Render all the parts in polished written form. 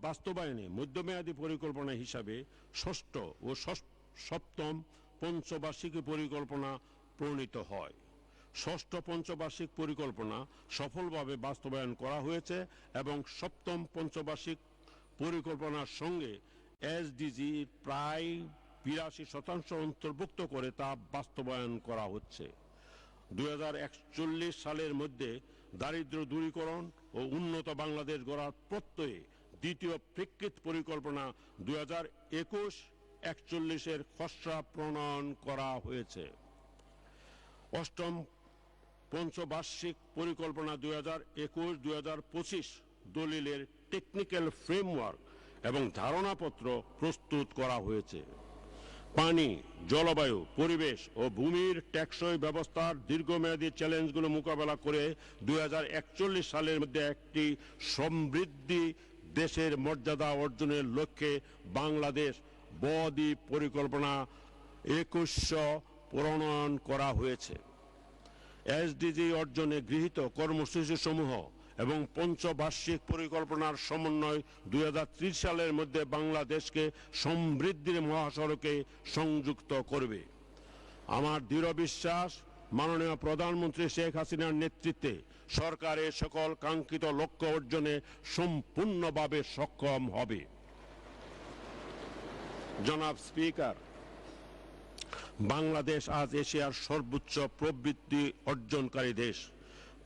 বাস্তবায়নে মধ্যমেয়াদী পরিকল্পনা হিসাবে ষষ্ঠ ও সপ্তম পঞ্চবার্ষিকী পরিকল্পনা প্রণীত হয়। ষষ্ঠ পঞ্চবার্ষিক পরিকল্পনা সফলভাবে বাস্তবায়ন করা হয়েছে এবং সপ্তম পঞ্চবার্ষিক পরিকল্পনার সঙ্গে এসডিজি প্রায় ৮২% অন্তর্ভুক্ত করে তা বাস্তবায়ন করা হচ্ছে। 2041 সালের মধ্যে দারিদ্র্য দূরীকরণ ও উন্নত বাংলাদেশ গড়ার প্রত্যয়ে দ্বিতীয় প্রেক্ষিত পরিকল্পনা 2021-41 খসড়া প্রণয়ন করা হয়েছে। অষ্টম পঞ্চবার্ষিক পরিকল্পনা 2021-2025 দলিলের টেকনিক্যাল ফ্রেমওয়ার্ক এবং ধারণাপত্র প্রস্তুত করা হয়েছে। পানি, জলবায়ু, পরিবেশ ও ভূমির টেকসই ব্যবস্থার দীর্ঘমেয়াদী চ্যালেঞ্জগুলো মোকাবেলা করে 2041 সালের মধ্যে একটি সমৃদ্ধি দেশের মর্যাদা অর্জনের লক্ষ্যে বাংলাদেশ বদ্বীপ পরিকল্পনা 2100 প্রণয়ন করা হয়েছে। এসডিজি অর্জনে গৃহীত কর্মসূচি সমূহ এবং পঞ্চবার্ষিক পরিকল্পনার সমন্বয় 2030 সালের মধ্যে বাংলাদেশকে সমৃদ্ধির মহাসড়কে সংযুক্ত করবে। আমার দৃঢ় বিশ্বাস, মাননীয় প্রধানমন্ত্রী শেখ হাসিনার নেতৃত্বে সরকারের সকল কাঙ্ক্ষিত লক্ষ্য অর্জনে সম্পূর্ণভাবে সক্ষম হবে। জনাব স্পিকার, বাংলাদেশ আজ এশিয়ার সর্বোচ্চ প্রবৃদ্ধি অর্জনকারী দেশ।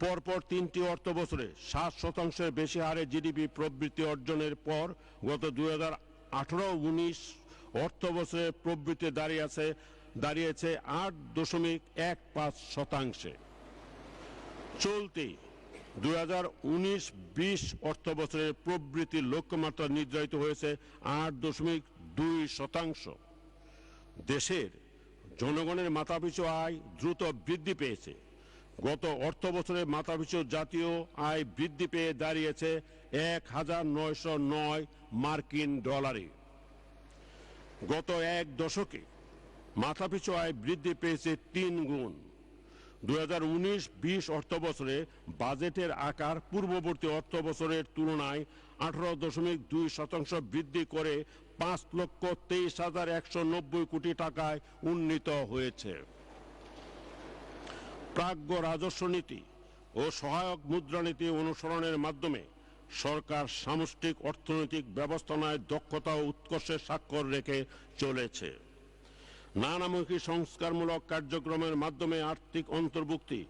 পরপর 3টি অর্থ বছরে 7% বেশি হারে জিডিপি প্রবৃদ্ধি অর্জনের পর গত 2018-19 অর্থ বছরে প্রবৃদ্ধি দাঁড়িয়েছে 8.15%। চলতি 2019-20 অর্থ বছরের প্রবৃদ্ধির লক্ষ্যমাত্রা নির্ধারিত হয়েছে 8.2%। দেশের জনগণের মাথাপিছু আয় দ্রুত বৃদ্ধি পেয়েছে। গত অর্থ বছরে মাথাপিছু জাতীয় আয় বৃদ্ধি পেয়ে দাঁড়িয়েছে 1909 মার্কিন ডলারে। গত এক দশকে মাথাপিছু আয় বৃদ্ধি পেয়েছে 3 গুণ। 2019-20 অর্থ বছরে বাজেটের আকার পূর্ববর্তী অর্থ বছরের তুলনায় 18.2% বৃদ্ধি করে 5,23,190 কোটি টাকায় উন্নীত হয়েছে। প্রাজ্ঞ রাজস্ব নীতি ও সহায়ক মুদ্রানীতি অনুসরণের মাধ্যমে সরকার সামষ্টিক অর্থনৈতিক ব্যবস্থাপনায় দক্ষতা ও উৎকর্ষের স্বাক্ষর রেখে চলেছে। নানামুখী সংস্কারমূলক কার্যক্রমের মাধ্যমে আর্থিক অন্তর্ভুক্তি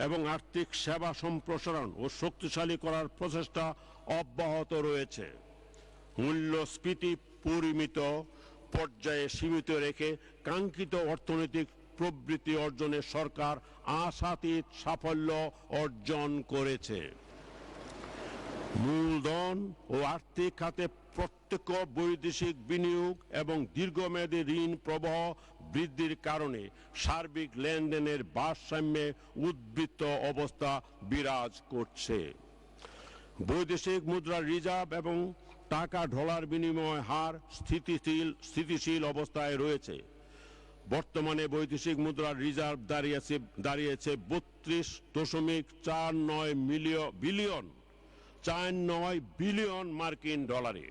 এবং আর্থিক সেবা সম্প্রসারণ ও শক্তিশালী করার প্রচেষ্টা অব্যাহত রয়েছে। মূল্যস্ফীতি পরিমিত পর্যায়ে সীমিত রেখে কাঙ্ক্ষিত অর্থনৈতিক প্রবৃদ্ধি অর্জনে সরকার আশাতীত সাফল্য অর্জন করেছে। মূলধন ও আর্থিক খাতে প্রত্যক্ষ বৈদেশিক বিনিয়োগ এবং দীর্ঘমেয়াদী ঋণ প্রবাহ বৃদ্ধির কারণে সার্বিক লেনদেনের ভারসাম্যে উদ্বৃত্ত অবস্থা বিরাজ করছে। বৈদেশিক মুদ্রার রিজার্ভ এবং টাকা ডলার বিনিময় হার স্থিতিশীল অবস্থায় রয়েছে। বর্তমানে বৈদেশিক মুদ্রার রিজার্ভ দাঁড়িয়েছে 32.49 বিলিয়ন মার্কিন ডলারে।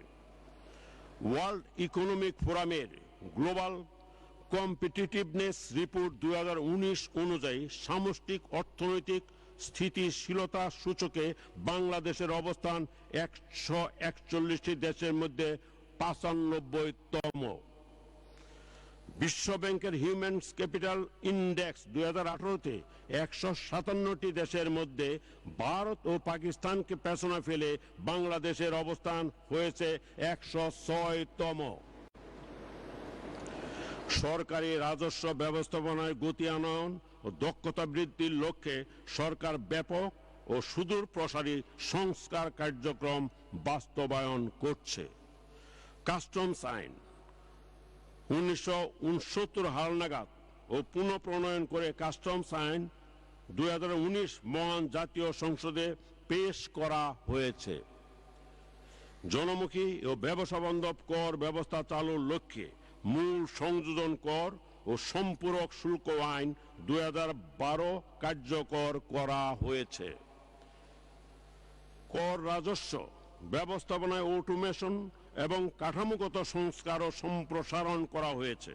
ওয়ার্ল্ড ইকোনমিক ফোরামের গ্লোবাল কম্পিটিটিভনেস রিপোর্ট 2019 অনুযায়ী সামষ্টিক অর্থনৈতিক স্থিতিশীলতা সূচকে বাংলাদেশের অবস্থান 141টি দেশের মধ্যে 95তম। বিশ্ব ব্যাংকের হিউম্যান ক্যাপিটাল ইন্ডেক্স 2018-তে 157টি দেশের মধ্যে ভারত ও পাকিস্তানকে পেছনে ফেলে বাংলাদেশের অবস্থান হয়েছে 106তম। সরকারি রাজস্ব ব্যবস্থাপনায় গতি আনয়ন ও দক্ষতা বৃদ্ধির লক্ষ্যে সরকার ব্যাপক ও সুদূর প্রসারী সংস্কার কার্যক্রম বাস্তবায়ন করছে। কাস্টমস আইন 1969 হালনাগাদ ও পুনঃপ্রণয়ন করে কাস্টমস আইন 2019 মহান জাতীয় সংসদে পেশ করা হয়েছে। জনমুখী ও ব্যবসা বান্ধব কর ব্যবস্থা চালুর লক্ষ্যে মূল সংযোজন কর ও সম্পূরক শুল্ক আইন 2012 কার্যকর করা হয়েছে। কর রাজস্ব ব্যবস্থাপনায় অটোমেশন এবং কাঠামোগত সংস্কার ও সম্প্রসারণ করা হয়েছে।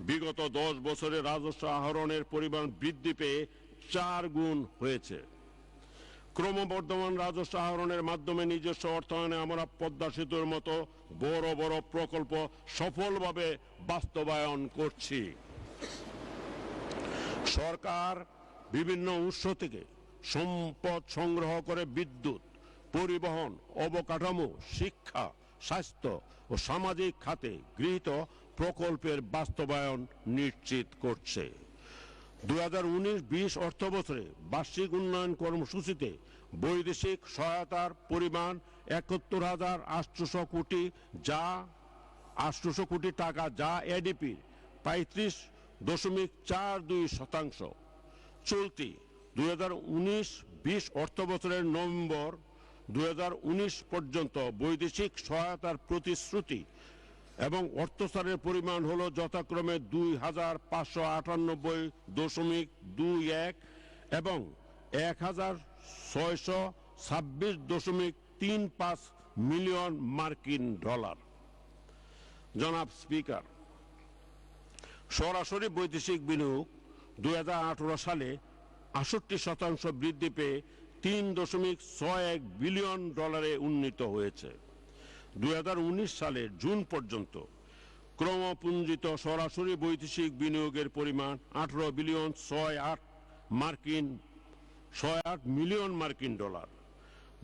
বিগত 10 বছরে রাজস্ব আহরণের পরিমাণ বৃদ্ধি পেয়ে 4 গুণ হয়েছে। ক্রমবর্ধমান রাজস্ব আহরণের মাধ্যমে নিজস্ব অর্থায়নে আমরা পদ্মা সেতুর মতো বড় বড় প্রকল্প সফলভাবে বাস্তবায়ন করছি। সরকার বিভিন্ন উৎস থেকে সম্পদ সংগ্রহ করে বিদ্যুৎ, পরিবহন, অবকাঠামো, শিক্ষা, স্বাস্থ্য ও সামাজিক খাতে গৃহীত প্রকল্পের বাস্তবায়ন নিশ্চিত করছে। 2019-20 অর্থবছরে বার্ষিক উন্নয়ন কর্মসূচিতে বৈদেশিক সহায়তার পরিমাণ ৭১,৮০০ কোটি টাকা, যা এডিপির ৩৫.৪২%। চলতি 2019-20 অর্থবছরের নভেম্বর 2019 পর্যন্ত বৈদেশিক সহায়তার প্রতিশ্রুতি এবং অর্থসারের পরিমাণ হল যথাক্রমে ২,৫৯৮.২১ এবং ১,৬২৬.৩৫ মিলিয়ন মার্কিন ডলার। জনাব স্পিকার, সরাসরি বৈদেশিক বিনিয়োগ 2018 সালে ৬৮% বৃদ্ধি পেয়ে ৩.৬১ বিলিয়ন ডলারে উন্নীত হয়েছে। 2019 সালের জুন পর্যন্ত ক্রমপুঞ্জিত সরাসরি বৈদেশিক বিনিয়োগের পরিমাণ 18,৬৮ মিলিয়ন মার্কিন ডলার।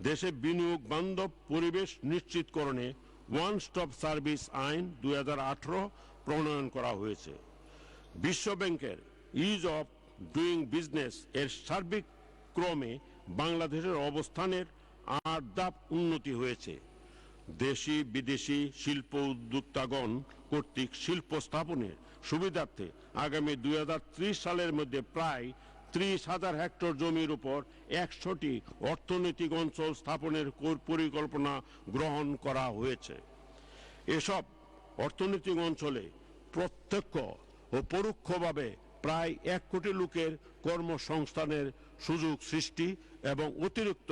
দেশে বিনিয়োগ বান্ধব পরিবেশ নিশ্চিতকরণে ওয়ান স্টপ সার্ভিস আইন 2018 প্রণয়ন করা হয়েছে। বিশ্ব ব্যাংকের ইজ অফ ডুইং বিজনেস এর সার্বিক ক্রমে বাংলাদেশের অবস্থানের 8 ধাপ উন্নতি হয়েছে। দেশি বিদেশি শিল্প উদ্যোক্তাগণ কর্তৃক শিল্প স্থাপনের সুবিধার্থে আগামী 2030 সালের মধ্যে প্রায় 30,000 হেক্টর জমির উপর 100টি অর্থনৈতিক অঞ্চল স্থাপনের পরিকল্পনা গ্রহণ করা হয়েছে। এসব অর্থনৈতিক অঞ্চলে প্রত্যক্ষ ও পরোক্ষভাবে প্রায় 1 কোটি লোকের কর্মসংস্থানের সুযোগ সৃষ্টি এবং অতিরিক্ত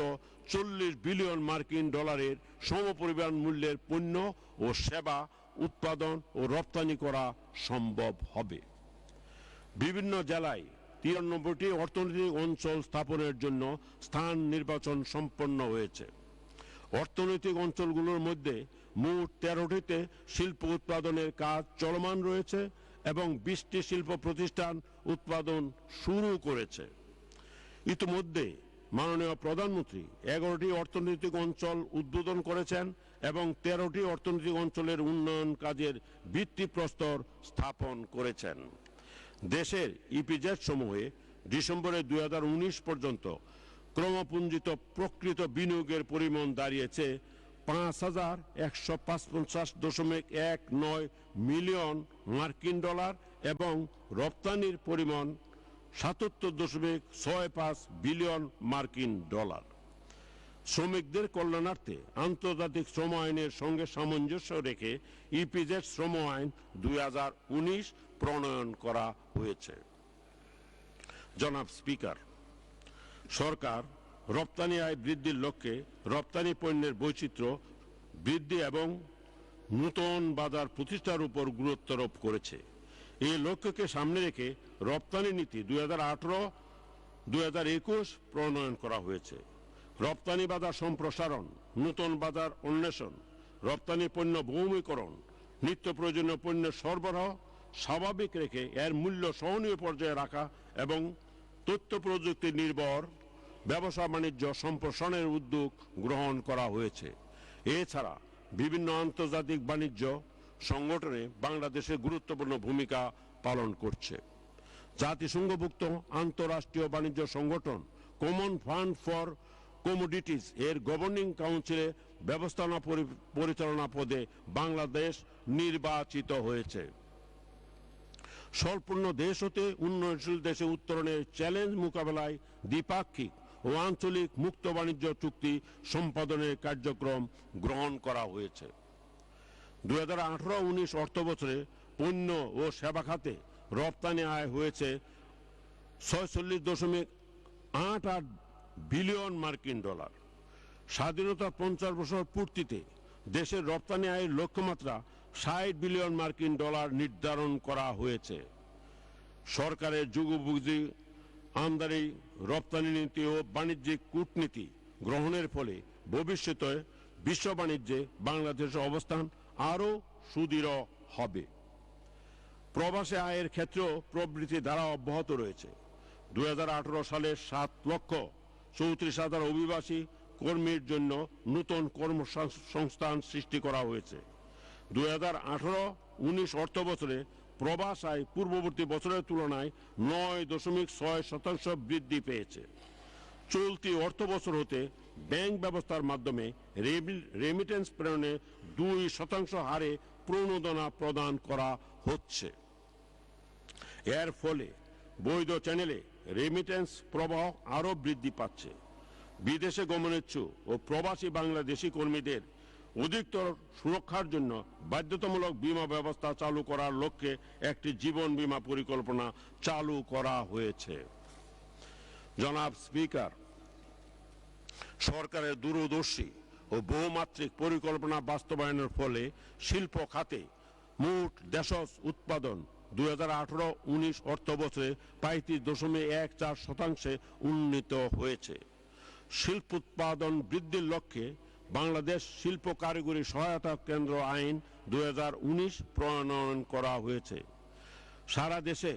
40 বিলিয়ন মার্কিন ডলারের সমপরিমাণ মূল্যের পণ্য ও সেবা উৎপাদন ও রপ্তানি করা সম্ভব হবে। বিভিন্ন জেলায় 93টি অর্থনৈতিক অঞ্চল স্থাপনের জন্য স্থান নির্বাচন সম্পন্ন হয়েছে। অর্থনৈতিক অঞ্চলগুলোর মধ্যে মোট 13টিতে শিল্প উৎপাদনের কাজ চলমান রয়েছে এবং 20টি শিল্প প্রতিষ্ঠান উৎপাদন শুরু করেছে। ইতিমধ্যে মাননীয় প্রধানমন্ত্রী 11টি অর্থনৈতিক অঞ্চল উদ্বোধন করেছেন এবং 13টি অর্থনৈতিক অঞ্চলের উন্নয়ন কাজের ভিত্তিপ্রস্তর স্থাপন করেছেন। দেশের ইপিজেড সমূহে ডিসেম্বরে 2019 পর্যন্ত ক্রমপুঞ্জিত প্রকৃত বিনিয়োগের পরিমাণ দাঁড়িয়েছে 5,155.19 মিলিয়ন মার্কিন ডলার এবং রপ্তানির পরিমাণ 77.65 বিলিয়ন মার্কিন ডলার। শ্রমিকদের কল্যাণার্থে আন্তর্জাতিক শ্রম আইনের সঙ্গে সামঞ্জস্য রেখে ইপিজেড শ্রম আইন 2019 প্রণয়ন করা হয়েছে। জনাব স্পিকার, সরকার রপ্তানি আয় বৃদ্ধির লক্ষ্যে রপ্তানি পণ্যের বৈচিত্র্য বৃদ্ধি এবং নতুন বাজার প্রতিষ্ঠার উপর গুরুত্বারোপ করেছে। এই লক্ষ্যকে সামনে রেখে রপ্তানি নীতি 2018-2021 প্রণয়ন করা হয়েছে। রপ্তানি বাজার সম্প্রসারণ, নতুন বাজার অন্বেষণ, রপ্তানি পণ্য বহুমূল্যীকরণ, নিত্য প্রয়োজনীয় পণ্যের সরবরাহ স্বাভাবিক রেখে এর মূল্য সহনীয় পর্যায়ে রাখা এবং তথ্য প্রযুক্তি নির্ভর ব্যবসা বাণিজ্য সম্প্রসারণের উদ্যোগ গ্রহণ করা হয়েছে। এছাড়া বিভিন্ন আন্তর্জাতিক বাণিজ্য সংগঠনে বাংলাদেশের গুরুত্বপূর্ণ ভূমিকা পালন করছে। জাতিসংঘভুক্ত আন্তঃরাষ্ট্রীয় বাণিজ্য সংগঠন কমন ফান্ড ফর কমোডিটিস এর গভর্নিং কাউন্সিলে ব্যবস্থাপনা পরিচালনা পদে বাংলাদেশ নির্বাচিত হয়েছে। স্বল্পোন্নত দেশ হতে উন্নয়নশীল দেশে উত্তরণের চ্যালেঞ্জ মোকাবেলায় দ্বিপাক্ষিক ও আঞ্চলিক মুক্ত বাণিজ্য চুক্তি সম্পাদনের কার্যক্রম গ্রহণ করা হয়েছে। 2018-19 অর্থবছরে পণ্য ও সেবা খাতে রপ্তানি আয় হয়েছে 46.88 বিলিয়ন মার্কিন ডলার। স্বাধীনতার 50 বছর পূর্তিতে দেশের রপ্তানি আয়ের লক্ষ্যমাত্রা 60 বিলিয়ন মার্কিন ডলার নির্ধারণ করা হয়েছে। সরকারের যুগোপযোগী আমদানি রপ্তানি নীতি ও বাণিজ্যিক কূটনীতি গ্রহণের ফলে ভবিষ্যতে বিশ্ব বাণিজ্যে বাংলাদেশের অবস্থান আরও সুদৃঢ় হবে। প্রবাসী আয়ের ক্ষেত্রেও প্রবৃদ্ধি ধারা অব্যাহত রয়েছে। 2018 সালে 7,34,000 অভিবাসী কর্মীর জন্য নতুন কর্মসংস্থান সৃষ্টি করা হয়েছে। 2018-19 অর্থ বছরে প্রবাস আয় পূর্ববর্তী বছরের তুলনায় 9.6% বৃদ্ধি পেয়েছে। চলতি অর্থ বছর হতে ব্যাংক ব্যবস্থার মাধ্যমে রেমিটেন্স প্রেরণে 2% হারে প্রণোদনা প্রদান করা হচ্ছে। এর ফলে বৈধ চ্যানেলে রেমিটেন্স প্রবাহ আরও বৃদ্ধি পাচ্ছে। বিদেশে গমনেচ্ছুক ও প্রবাসী বাংলাদেশি কর্মীদের অধিকতর সুরক্ষার জন্য বাধ্যতামূলক বীমা ব্যবস্থা চালু করার লক্ষ্যে একটি জীবন বীমা পরিকল্পনা চালু করা হয়েছে। জনাব স্পিকার, সরকারের দূরদর্শী ও বহুমাত্রিক পরিকল্পনা বাস্তবায়নের ফলে শিল্প খাতে মোট দেশজ উৎপাদন 2018-19 অর্থ বছরে 35.14% উন্নীত হয়েছে। শিল্প উৎপাদন বৃদ্ধির লক্ষ্যে বাংলাদেশ শিল্প কারিগরি সহায়তা কেন্দ্র আইন 2019 প্রণয়ন করা হয়েছে। সারা দেশে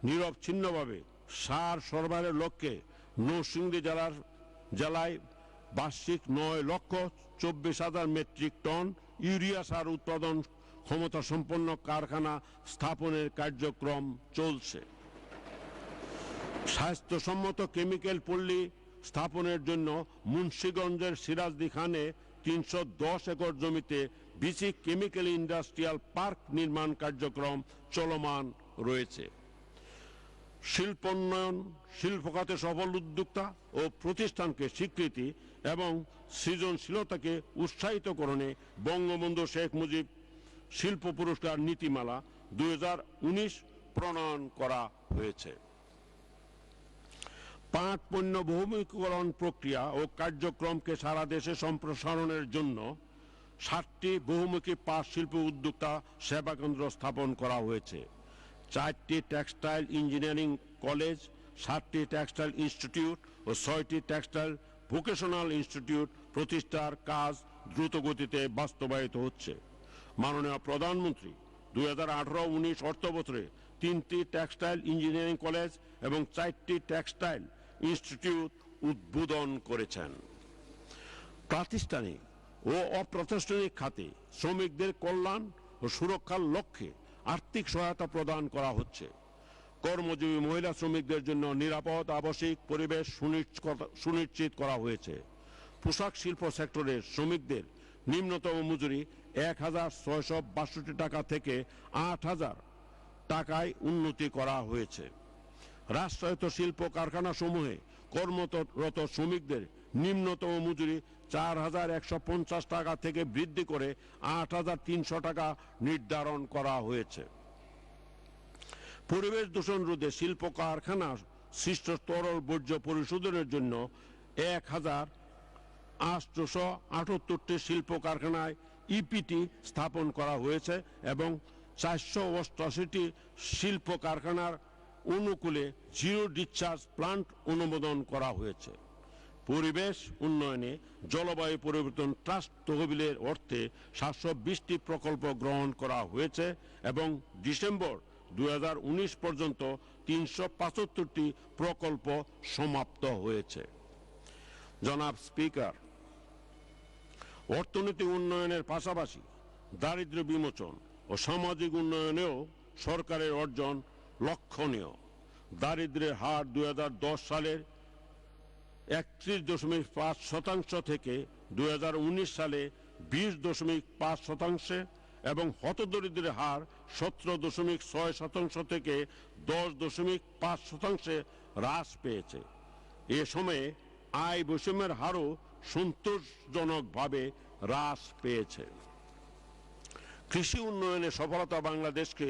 নিরবচ্ছিন্নভাবে সার সরবরাহের লক্ষ্যে নরসিংদী জেলায় বার্ষিক 9,24,000 মেট্রিক টন ইউরিয়া সার উৎপাদন ক্ষমতা সম্পন্ন কারখানা স্থাপনের কার্যক্রম চলছে। স্বাস্থ্যসম্মত কেমিক্যাল পল্লী স্থাপনের জন্য মুন্সিগঞ্জের সিরাজদি খানে 310 একর জমিতে বিসি কেমিক্যাল ইন্ডাস্ট্রিয়াল পার্ক নির্মাণ কার্যক্রম চলমান রয়েছে। শিল্পোন্নয়ন, শিল্প খাতে সফল উদ্যোক্তা ও প্রতিষ্ঠানকে স্বীকৃতি এবং সৃজনশীলতাকে উৎসাহিতকরণে বঙ্গবন্ধু শেখ মুজিব শিল্প পুরস্কার নীতিমালা 2019 প্রণয়ন করা হয়েছে। পাট পণ্য বহুমুখীকরণ প্রক্রিয়া ও কার্যক্রমকে সারা দেশে সম্প্রসারণের জন্য 60টি বহুমুখী পাট শিল্প উদ্যোক্তা সেবা কেন্দ্র স্থাপন করা হয়েছে। 4টি টেক্সটাইল ইঞ্জিনিয়ারিং কলেজ, 7টি টেক্সটাইল ইনস্টিটিউট ও 6টি টেক্সটাইল ভোকেশনাল ইনস্টিটিউট প্রতিষ্ঠার কাজ দ্রুত গতিতে বাস্তবায়িত হচ্ছে। মাননীয় প্রধানমন্ত্রী 2018-19 অর্থ বছরে 3টি টেক্সটাইল ইঞ্জিনিয়ারিং কলেজ এবং 4টি টেক্সটাইল ইনস্টিটিউট উদ্বোধন করেছেন। প্রাতিষ্ঠানিক ও অপ্রাতিষ্ঠানিক খাতে শ্রমিকদের কল্যাণ ও সুরক্ষার লক্ষ্যে আর্থিক সহায়তা প্রদান করা হচ্ছে। কর্মজীবী মহিলা শ্রমিকদের জন্য নিরাপদ আবাসিক পরিবেশ সুনিশ্চিত করা হয়েছে। পোশাক শিল্প সেক্টরের শ্রমিকদের নিম্নতম মজুরি 1,662 টাকা থেকে 8,000 টাকায় উন্নতি করা হয়েছে। রাষ্ট্রায়ত্ত শিল্প কারখানা সমূহে কর্মরত শ্রমিকদের নিম্নতম মজুরি 4,150 টাকা থেকে বৃদ্ধি করে 8,300 টাকা নির্ধারণ করা হয়েছে। পরিবেশ দূষণ রোধে শিল্প কারখানা সৃষ্ট তরল বর্জ্য পরিশোধনের জন্য 1,878টি শিল্প কারখানায় ইপিটি স্থাপন করা হয়েছে এবং 488টি শিল্প কারখানার অনুকূলে জিরো ডিসচার্জ প্লান্ট অনুমোদন করা হয়েছে। পরিবেশ উন্নয়নে জলবায়ু পরিবর্তন ট্রাস্ট তহবিলের অর্থে 720টি প্রকল্প গ্রহণ করা হয়েছে এবং ডিসেম্বর 2019 পর্যন্ত 375টি প্রকল্প সমাপ্ত হয়েছে। জনাব স্পিকার, অর্থনৈতিক উন্নয়নের পাশাপাশি দারিদ্র্য বিমোচন ও সামাজিক উন্নয়নেও সরকারের অর্জন লক্ষণীয়। দারিদ্র্যের হার 2010 সালের 31.5% থেকে 2019 সালে 20.5% এবং হতদরিদ্রের হার 17.6% থেকে 10.5% হ্রাস পেয়েছে। এ সময়ে আয় বৈষম্যের হারও সন্তোষজনকভাবে হ্রাস পেয়েছে। কৃষি উন্নয়নে সফলতা বাংলাদেশকে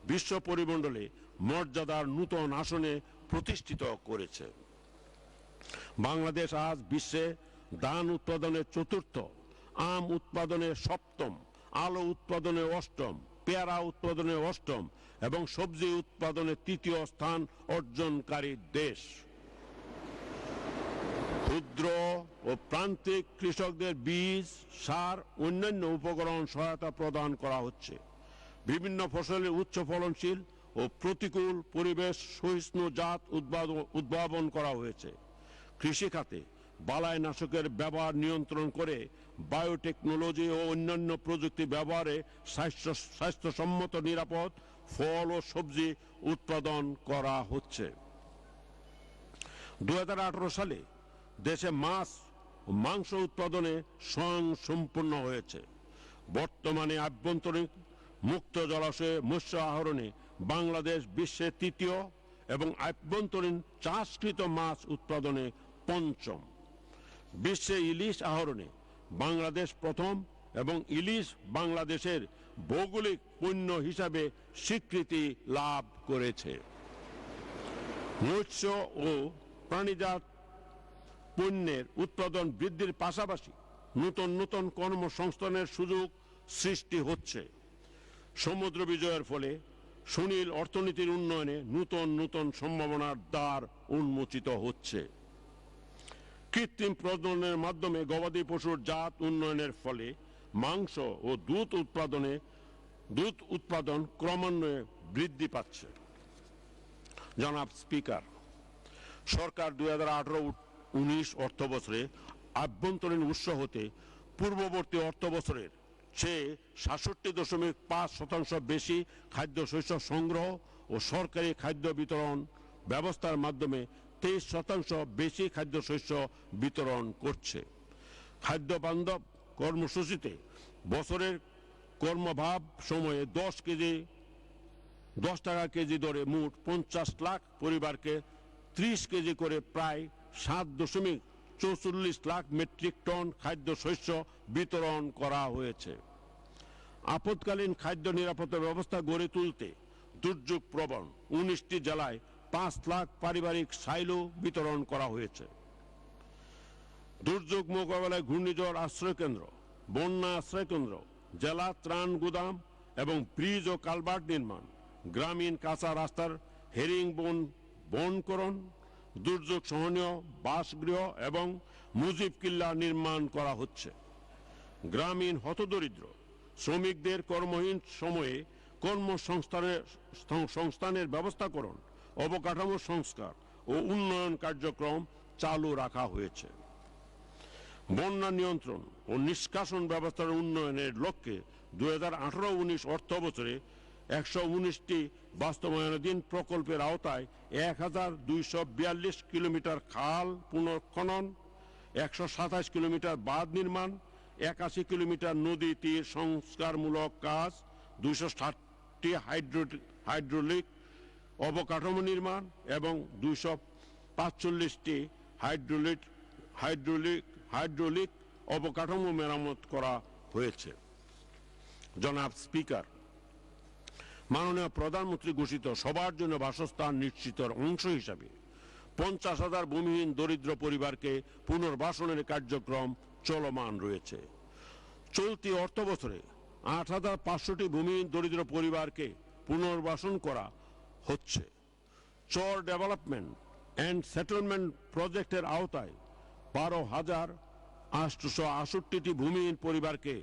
বিশ্ব পরিমণ্ডলে মর্যাদার নূতন আসনে প্রতিষ্ঠিত করেছে। বাংলাদেশ আজ বিশ্বে ধান উৎপাদনে চতুর্থ, আম উৎপাদনে সপ্তম, আলু উৎপাদনে অষ্টম, পেয়ারা উৎপাদনে অষ্টম এবং সবজি উৎপাদনে তৃতীয় স্থান অর্জনকারী দেশ। ক্ষুদ্র ও প্রান্তিক কৃষকদের বীজ, সার, অন্যান্য উপকরণ সহায়তা প্রদান করা হচ্ছে। বিভিন্ন ফসলের উচ্চ ফলনশীল ও প্রতিকূল পরিবেশ সহিষ্ণু জাত উদ্ভাবন করা হয়েছে। কৃষি খাতে বালাইনাশকের ব্যবহার নিয়ন্ত্রণ করে বায়োটেকনোলজি ও অন্যান্য প্রযুক্তি ব্যবহারে স্বাস্থ্যসম্মত নিরাপদ ফল ও সবজি উৎপাদন করা হচ্ছে। 2018 সালে দেশে মাছ ও মাংস উৎপাদনে স্বয়ংসম্পূর্ণ হয়েছে। বর্তমানে আভ্যন্তরীণ মুক্ত জলাশয়ে মৎস্য আহরণে বাংলাদেশ বিশ্বের তৃতীয় এবং আভ্যন্তরীণ চাষকৃত মাছ উৎপাদনে পঞ্চম। বিশ্বে ইলিশ আহরণে বাংলাদেশ প্রথম এবং ইলিশ বাংলাদেশের ভৌগোলিক পণ্য হিসাবে স্বীকৃতি লাভ করেছে। মৎস্য ও প্রাণীজাত পণ্যের উৎপাদন বৃদ্ধির পাশাপাশি নতুন নতুন কর্মসংস্থানের সুযোগ সৃষ্টি হচ্ছে। সমুদ্র বিজয়ের ফলে সুনীল অর্থনীতির উন্নয়নে নতুন নতুন সম্ভাবনার দ্বার উন্মোচিত হচ্ছে। কৃত্রিম প্রজননের মাধ্যমে গবাদি পশুর জাত উন্নয়নের ফলে মাংস ও দুধ উৎপাদন ক্রমান্বয়ে বৃদ্ধি পাচ্ছে। জনাব স্পিকার, সরকার 2018-19 অর্থবছরে আভ্যন্তরীণ উৎস হতে পূর্ববর্তী অর্থবছরের চেয়ে 67.5% বেশি খাদ্যশস্য সংগ্রহ ও সরকারি খাদ্য বিতরণ ব্যবস্থার মাধ্যমে 23% বেশি খাদ্যশস্য বিতরণ করছে। খাদ্য বান্ধব কর্মসূচিতে বছরের কর্মভাব সময়ে 10 টাকা কেজি দরে মোট 50 লাখ পরিবারকে 30 কেজি করে প্রায় 7.44 লাখ মেট্রিক টন খাদ্যশস্য বিতরণ করা হয়েছে। আপৎকালীন খাদ্য নিরাপত্তা ব্যবস্থা গড়ে তুলতে দুর্যোগ প্রবণ 19টি জেলায় 5 লাখ পারিবারিক সাইলো বিতরণ করা হয়েছে। দুর্যোগ মোকাবেলায় ঘূর্ণিঝড় আশ্রয়কেন্দ্র, বন্যা আশ্রয়কেন্দ্র, জেলা ত্রাণ গুদাম এবং ব্রিজ ও কালভার্ট নির্মাণ, গ্রামীণ কাঁচা রাস্তার হেরিং বনকরণ, দুর্যোগ সহনীয় বাসগৃহ এবং মুজিব কিল্লা নির্মাণ করা হচ্ছে। গ্রামীণ হতদরিদ্র শ্রমিকদের কর্মহীন সময়ে কর্মসংস্থানের ব্যবস্থাকরণ, অবকাঠামো সংস্কার ও উন্নয়ন কার্যক্রম চালু রাখা হয়েছে। বন্যা নিয়ন্ত্রণ ও নিষ্কাশন ব্যবস্থার উন্নয়নের লক্ষ্যে 2018-19 অর্থবছরে 119টি বাস্তবায়নাধীন প্রকল্পের আওতায় 1242 কিলোমিটার খাল পুনর্খনন, 127 কিলোমিটার বাঁধ নির্মাণ, 81 কিলোমিটার নদী তীর সংস্কারমূলক কাজ, 260টি হাইড্রোলিক অবকাঠামো নির্মাণ এবং 245টি হাইড্রোলিক অবকাঠামো মেরামত করা হয়েছে। জনাব স্পিকার, মাননীয় প্রধানমন্ত্রী ঘোষিত সবার জন্য বাসস্থান নিশ্চিতের অংশ হিসাবে 50,000 ভূমিহীন দরিদ্র পরিবারকে পুনর্বাসনের কার্যক্রম চলমান রয়েছে। চলতি অর্থবছরে 8,500টি ভূমিহীন দরিদ্র পরিবারকে পুনর্বাসন করা হচ্ছে। চর ডেভেলপমেন্ট অ্যান্ড সেটেলমেন্ট প্রজেক্টের আওতায় 12,868টি ভূমিহীন পরিবারকে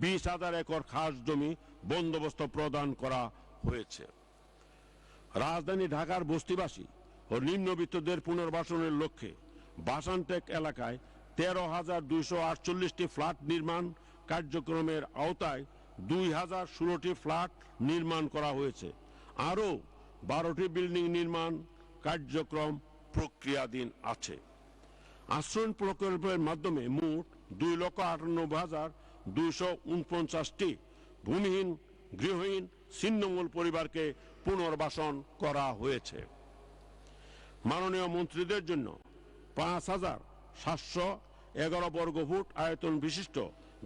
20,000 একর খাস জমি বন্দোবস্ত প্রদান করা হয়েছে। রাজধানী ঢাকার বস্তিবাসী ও নিম্নবিত্তদের পুনর্বাসনের লক্ষ্যে বাসানটেক এলাকায় 13,248টি ফ্ল্যাট নির্মাণ কার্যক্রমের আওতায় 2,016টি ফ্ল্যাট নির্মাণ করা হয়েছে। আরও 12টি বিল্ডিং নির্মাণ কার্যক্রম প্রক্রিয়াধীন আছে। আশ্রয় প্রকল্পের মাধ্যমে মোট 2,98,249টি ভূমিহীন গৃহহীন ছিন্নমূল পরিবারকে পুনর্বাসন করা হয়েছে। মাননীয় মন্ত্রীদের জন্য 5,711 বর্গফুট আয়তন বিশিষ্ট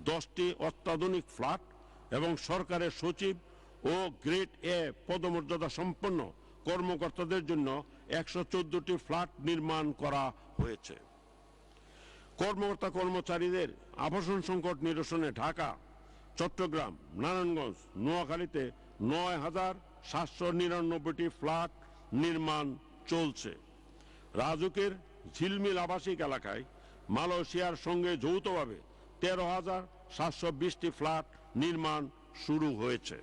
10টি অত্যাধুনিক ফ্ল্যাট এবং সরকারের সচিব ও গ্রেড এ পদমর্যাদা সম্পন্ন কর্মকর্তাদের জন্য 114টি ফ্ল্যাট নির্মাণ করা হয়েছে। কর্মকর্তা কর্মচারীদের আবাসন সংকট নিরসনে ঢাকা, চট্টগ্রাম, নারায়ণগঞ্জ, নোয়াখালীতে ৯,৭৯৯টি ফ্ল্যাট নির্মাণ চলছে। রাজুকের ঝিলমিল আবাসিক এলাকায় মালয়েশিয়ার সঙ্গে যৌথভাবে ১৩,৭২০টি ফ্ল্যাট নির্মাণ শুরু হয়েছে।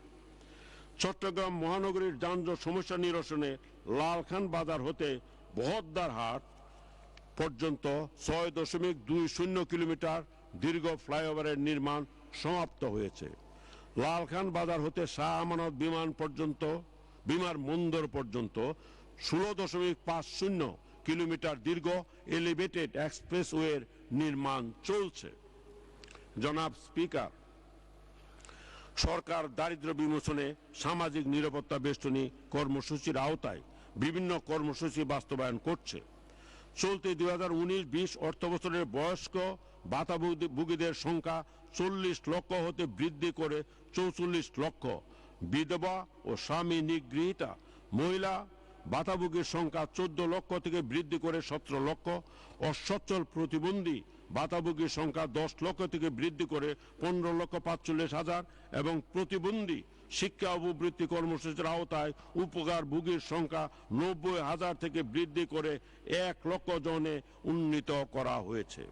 চট্টগ্রাম মহানগরীর যানজট সমস্যা নিরসনে লালখান বাজার হতে বহদ্দার হাট পর্যন্ত ৬.২০ কিলোমিটার দীর্ঘ ফ্লাইওভারের নির্মাণ সমাপ্ত হয়েছে। লালখান বাজার হতে শাহ আমানত বিমানবন্দর পর্যন্ত ১৬.৫০ কিলোমিটার দীর্ঘ এলিভেটেড এক্সপ্রেসওয়ের নির্মাণ চলছে। জনাব স্পিকার, সরকার দারিদ্র্য বিমোচনে সামাজিক নিরাপত্তা বেষ্টনী কর্মসূচির আওতায় বিভিন্ন কর্মসূচি বাস্তবায়ন করছে। চলতি ২০১৯-২০ অর্থবছরের বয়স্ক ভাতাভোগীদের সংখ্যা ৪০ লক্ষ হতে বৃদ্ধি করে ৪৪ লক্ষ, বিধবা ও স্বামী নিগৃহীতা মহিলা ভাতাভোগীর সংখ্যা ১৪ লক্ষ থেকে বৃদ্ধি করে ১৭ লক্ষ, অসচ্ছল প্রতিবন্ধী ভাতাভোগীর সংখ্যা ১০ লক্ষ থেকে বৃদ্ধি করে ১৫,৪৫,০০০ এবং প্রতিবন্ধী শিক্ষা অভিবৃদ্ধি কর্মসূচির আওতায় উপকারভোগীর সংখ্যা ৯০,০০০ থেকে বৃদ্ধি করে ১ লক্ষ জনে উন্নীত করা হয়েছে।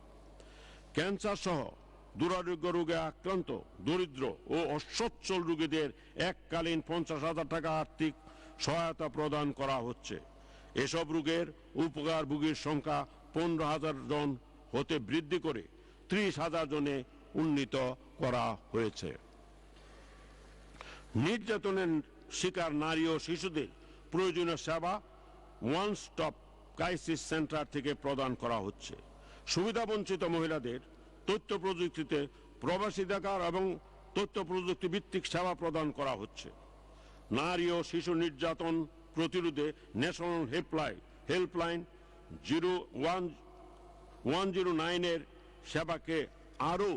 ক্যান্সার সহ দুরারোগ্য রোগে আক্রান্ত দরিদ্র ও অসচ্ছল রোগীদের এককালীন ৫০,০০০ টাকা আর্থিক সহায়তা প্রদান করা হচ্ছে। এসব রোগের উপকারভোগীর সংখ্যা ১৫,০০০ জন হতে বৃদ্ধি করে ৩০,০০০ জনে উন্নীত করা হয়েছে। নির্যাতনের শিকার নারী ও শিশুদের প্রয়োজনীয় সেবা ওয়ান স্টপ ক্রাইসিস সেন্টার থেকে প্রদান করা হচ্ছে। সুবিধাবঞ্চিত মহিলাদের তথ্য প্রযুক্তিতে প্রবাসী দেখার এবং তথ্য প্রযুক্তি ভিত্তিক সেবা প্রদান করা হচ্ছে। নারী ও শিশু নির্যাতন প্রতিরোধে ন্যাশনাল হেল্পলাইন 109 সেবাকে আরও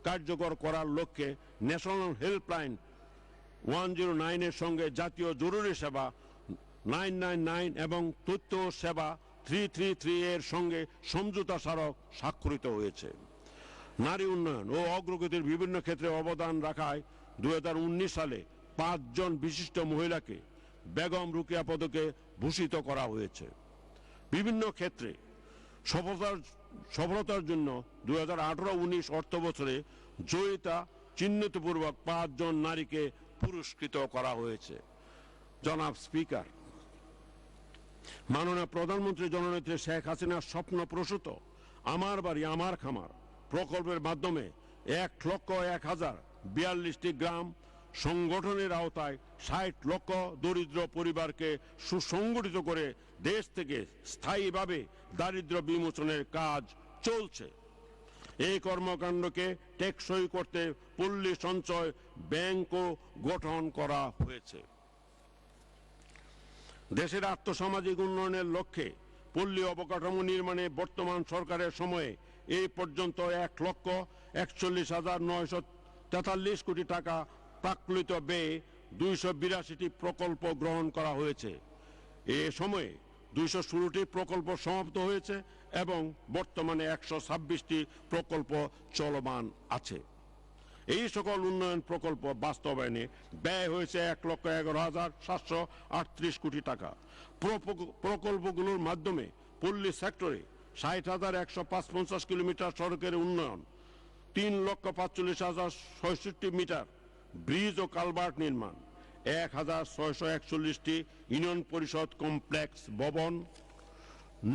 কার্যকর করার লক্ষ্যে ন্যাশনাল হেল্পলাইন 109 সঙ্গে জাতীয় জরুরি সেবা 999 এবং তথ্য সেবা 333 এর সঙ্গে সমঝোতা স্মারক স্বাক্ষরিত হয়েছে। নারী উন্নয়ন ও অগ্রগতির বিভিন্ন ক্ষেত্রে অবদান রাখায় 2019 সালে 5 জন বিশিষ্ট মহিলাকে বেগম রোকেয়া পদকে ভূষিত করা হয়েছে। বিভিন্ন ক্ষেত্রে সফলতার জন্য 2018-19 অর্থবছরে জয়িতা চিহ্নিতপূর্বক 5 জন নারীকে পুরস্কৃত করা হয়েছে। জনাব স্পিকার, মাননীয় প্রধানমন্ত্রী জননেত্রী শেখ হাসিনার স্বপ্নপ্রসূত আমার বাড়ি আমার খামার প্রকল্পের মাধ্যমে 1,01,042টি গ্রাম সংগঠনের আওতায় 60 লক্ষ দরিদ্র পরিবারকে সুসংগঠিত করে দেশ থেকে স্থায়ীভাবে দারিদ্র্য বিমোচনের কাজ চলছে। এই কর্মকাণ্ডকে টেকসই করতে পল্লী সঞ্চয় ব্যাংকও গঠন করা হয়েছে। দেশের আর্থসামাজিক উন্নয়নের লক্ষ্যে পল্লী অবকাঠামো নির্মাণে বর্তমান সরকারের সময়ে এই পর্যন্ত 1,41,943 কোটি টাকা প্রাকলিত ব্যয়ে 282টি প্রকল্প গ্রহণ করা হয়েছে। এ সময়ে 216টি প্রকল্প সমাপ্ত হয়েছে এবং বর্তমানে 126টি প্রকল্প চলমান আছে। এই সকল উন্নয়ন প্রকল্প বাস্তবায়নে ব্যয় হয়েছে 1,11,738 কোটি টাকা। প্রকল্পগুলোর মাধ্যমে পল্লী সেক্টরে 60,155 কিলোমিটার সড়কের উন্নয়ন, 3,45,066 মিটার ব্রিজ ও কালভার্ট নির্মাণ, 1,641টি ইউনিয়ন পরিষদ কমপ্লেক্স ভবন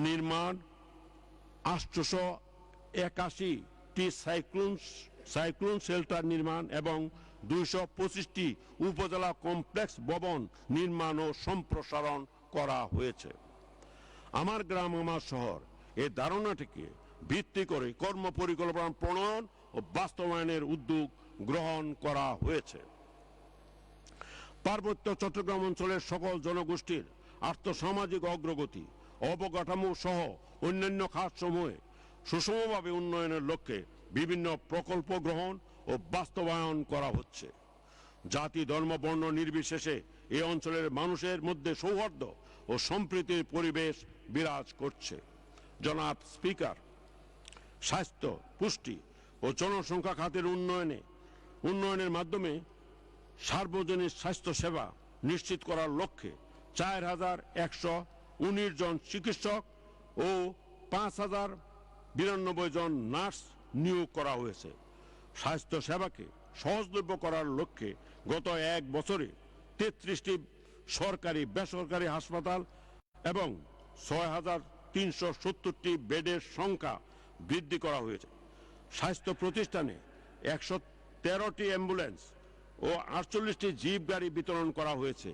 নির্মাণ, 881টি সাইক্লোন শেল্টার নির্মাণ এবং 225টি উপজেলা কমপ্লেক্স ভবন নির্মাণ ও সম্প্রসারণ করা হয়েছে। আমার গ্রাম আমার শহর এই ধারণাটিকে ভিত্তি করে কর্মপরিকল্পনা প্রণয়ন ও বাস্তবায়নের উদ্যোগ গ্রহণ করা হয়েছে। পার্বত্য চট্টগ্রাম অঞ্চলের সকল জনগোষ্ঠীর আর্থসামাজিক অগ্রগতি, অবকাঠামো সহ অন্যান্য খাতসমূহে সুষমভাবে উন্নয়নের লক্ষ্যে বিভিন্ন প্রকল্প গ্রহণ ও বাস্তবায়ন করা হচ্ছে। জাতি, ধর্ম, বর্ণ নির্বিশেষে এই অঞ্চলের মানুষের মধ্যে সৌহার্দ্য ও সম্প্রীতির পরিবেশ বিরাজ করছে। জনাব স্পিকার, স্বাস্থ্য, পুষ্টি ও জনসংখ্যা খাতের উন্নয়নের মাধ্যমে সার্বজনীন স্বাস্থ্য সেবা নিশ্চিত করার লক্ষ্যে 4,119 জন চিকিৎসক ও 5,092 জন নার্স নিয়োগ করা হয়েছে। স্বাস্থ্য সেবাকে সহজলভ্য করার লক্ষ্যে গত এক বছরে 33টি সরকারি বেসরকারি হাসপাতাল এবং 6,370টি বেডের সংখ্যা বৃদ্ধি করা হয়েছে। স্বাস্থ্য প্রতিষ্ঠানে 113টি অ্যাম্বুলেন্স ও 48টি জিপ গাড়ি বিতরণ করা হয়েছে।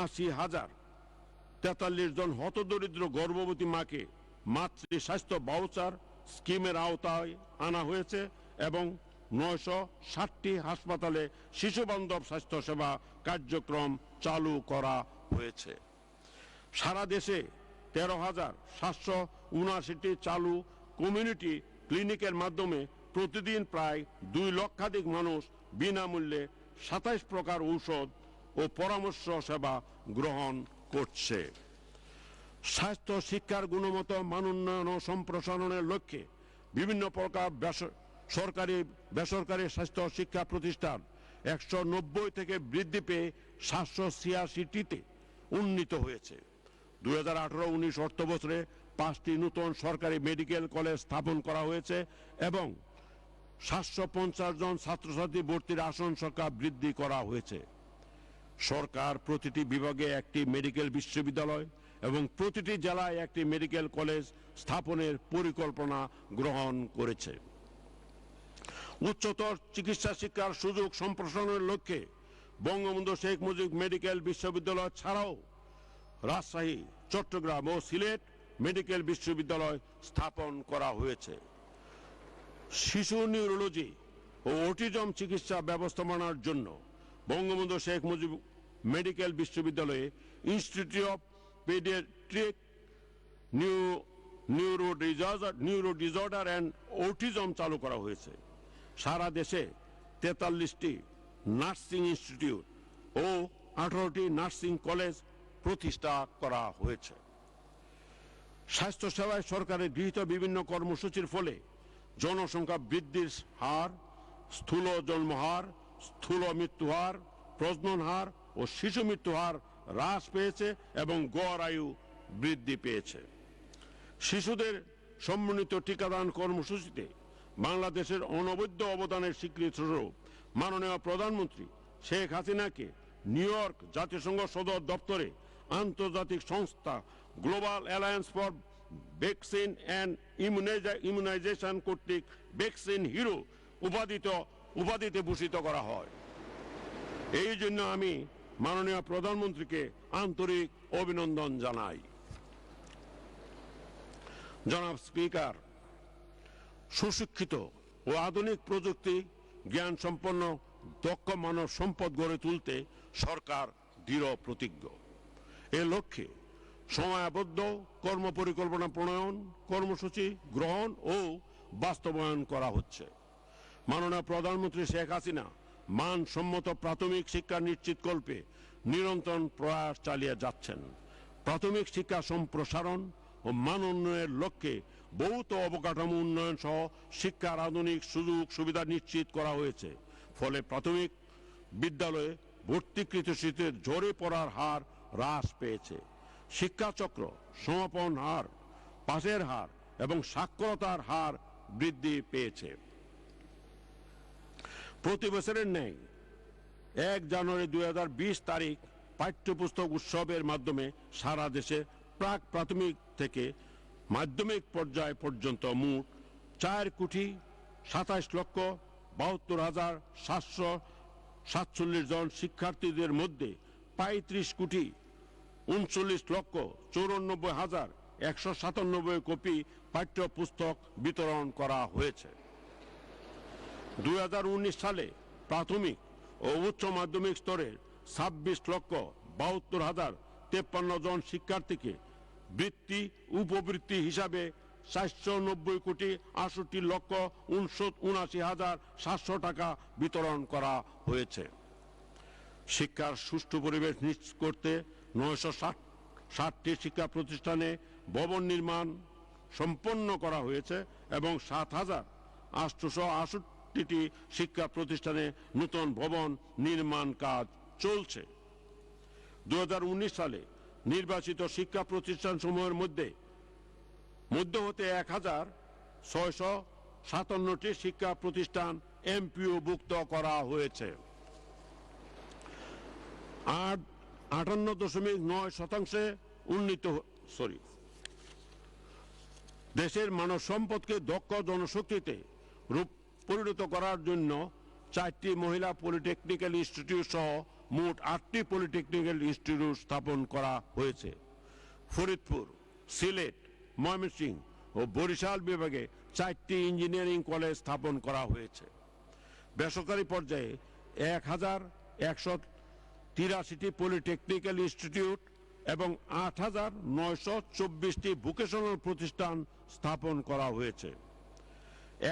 80,043 জন হতদরিদ্র গর্ভবতী মাকে মাতৃ স্বাস্থ্য ভাউচার স্কিমের আওতায় আনা হয়েছে এবং 960টি হাসপাতালে শিশু বান্ধব স্বাস্থ্য সেবা কার্যক্রম চালু করা হয়েছে। সারা দেশে 13,779টি চালু কমিউনিটি ক্লিনিকের মাধ্যমে প্রতিদিন প্রায় 2 লক্ষাধিক মানুষ বিনামূল্যে 27 প্রকার ঔষধ ও পরামর্শ সেবা গ্রহণ করছে। স্বাস্থ্য শিক্ষার গুণগত মান উন্নয়ন ও সম্প্রসারণের লক্ষ্যে বিভিন্ন প্রকার সরকারি বেসরকারি স্বাস্থ্য শিক্ষা প্রতিষ্ঠান 190 থেকে বৃদ্ধি পেয়ে 786টিতে উন্নীত হয়েছে। 2018-19 অর্থ বছরে 5টি নতুন সরকারি মেডিকেল কলেজ স্থাপন করা হয়েছে এবং 750 জন ছাত্রছাত্রী ভর্তির আসন সংখ্যা বৃদ্ধি করা হয়েছে। সরকার প্রতিটি বিভাগে একটি মেডিকেল বিশ্ববিদ্যালয় এবং প্রতিটি জেলায় একটি মেডিকেল কলেজ স্থাপনের পরিকল্পনা গ্রহণ করেছে। উচ্চতর চিকিৎসা শিক্ষার সুযোগ সম্প্রসারণের লক্ষ্যে বঙ্গবন্ধু শেখ মুজিব মেডিকেল বিশ্ববিদ্যালয় ছাড়াও রাজশাহী, চট্টগ্রাম ও সিলেট মেডিকেল বিশ্ববিদ্যালয় স্থাপন করা হয়েছে। শিশু নিউরোলজি ও অটিজম চিকিৎসা ব্যবস্থাপনার জন্য বঙ্গবন্ধু শেখ মুজিব মেডিকেল বিশ্ববিদ্যালয়ে institute of paediatric neuro disorder and autism চালু করা হয়েছে। সারা দেশে 43টি নার্সিং ইনস্টিটিউট ও 18টি নার্সিং কলেজ প্রতিষ্ঠা করা হয়েছে। স্বাস্থ্য সেবায় সরকারের গৃহীত বিভিন্ন কর্মসূচির ফলে জনসংখ্যা বৃদ্ধির হার, স্থূল জন্মহার, স্থূল মৃত্যুহার, প্রজনন হার ও শিশু মৃত্যু হার হ্রাস পেয়েছে এবং গড় আয়ু বৃদ্ধি পেয়েছে। শিশুদের সমন্বিত টিকাদান কর্মসূচিতে বাংলাদেশের অনবদ্য অবদানের স্বীকৃতিস্বরূপ মাননীয় প্রধানমন্ত্রী শেখ হাসিনাকে নিউ ইয়র্ক জাতিসংঘ সদর দপ্তরে আন্তর্জাতিক সংস্থা global alliance for vaccine and immunization কর্তৃক ভ্যাকসিন হিরো উপাধিতে ভূষিত করা হয়। এই জন্য আমি মাননীয় প্রধানমন্ত্রীকে আন্তরিক অভিনন্দন জানাই। জনাব স্পিকার, সুশিক্ষিত ও আধুনিক প্রযুক্তি জ্ঞান সম্পন্ন দক্ষ মানব সম্পদ গড়ে তুলতে সরকার দৃঢ় প্রতিজ্ঞ। এ লক্ষ্যে সময়াবদ্ধ কর্মপরিকল্পনা প্রণয়ন, কর্মসূচি গ্রহণ ও বাস্তবায়ন করা হচ্ছে। মাননীয় প্রধানমন্ত্রী শেখ হাসিনা মানসম্মত প্রাথমিক শিক্ষা নিশ্চিতকল্পে নিরন্তর প্রয়াস চালিয়ে যাচ্ছেন। প্রাথমিক শিক্ষা সম্প্রসারণ ও মান উন্নয়নের লক্ষ্যে বহুত অবকাঠামো উন্নয়ন সহ শিক্ষার আধুনিক সুযোগ সুবিধা নিশ্চিত করা হয়েছে। ফলে প্রাথমিক বিদ্যালয়ে ভর্তিকৃত শিশুদের ঝরে পড়ার হার হ্রাস পেয়েছে। শিক্ষাচক্র সমাপন হার, পাশের হার এবং সাক্ষরতার হার বৃদ্ধি পেয়েছে। প্রতি বছরের ন্যায় 1 জানুয়ারি 2020 তারিখ পাঠ্যপুস্তক উৎসবের মাধ্যমে সারা দেশে প্রাক প্রাথমিক থেকে মাধ্যমিক পর্যায় পর্যন্ত মোট 4,27,72,747 জন শিক্ষার্থীদের মধ্যে 35,39,54,197 কপি পাঠ্যপুস্তক বিতরণ করা হয়েছে। 2019 সালে প্রাথমিক ও উচ্চ মাধ্যমিক স্তরের 26,72,053 জন শিক্ষার্থীকে বৃত্তি উপবৃত্তি হিসাবে 490,68,79,700 টাকা বিতরণ করা হয়েছে। শিক্ষার সুষ্ঠু পরিবেশ নিশ্চিত করতে 960টি শিক্ষা প্রতিষ্ঠানে ভবন নির্মাণ, সম্পন্ন করা হয়েছে এবং 7,868টি শিক্ষা প্রতিষ্ঠানে নতুন ভবন নির্মাণ কাজ চলছে। 2019 সালে নির্বাচিত শিক্ষা প্রতিষ্ঠানসমূহের মধ্যে হতে 1,657টি শিক্ষা প্রতিষ্ঠান এমপিও ভুক্ত করা হয়েছে। 58.9% উন্নীত দেশের মানব সম্পদকে দক্ষ জনশক্তিতে পরিণত করার জন্য 4টি মহিলা পলিটেকনিক্যাল ইনস্টিটিউট সহ মোট 8টি পলিটেকনিক্যাল ইনস্টিটিউট স্থাপন করা হয়েছে। ফরিদপুর, সিলেট, ময়মনসিংহ ও বরিশাল বিভাগে 4টি ইঞ্জিনিয়ারিং কলেজ স্থাপন করা হয়েছে। বেসরকারি পর্যায়ে 1,183টি পলিটেকনিক্যাল ইনস্টিটিউট এবং 8,924টি ভোকেশনাল প্রতিষ্ঠান স্থাপন করা হয়েছে।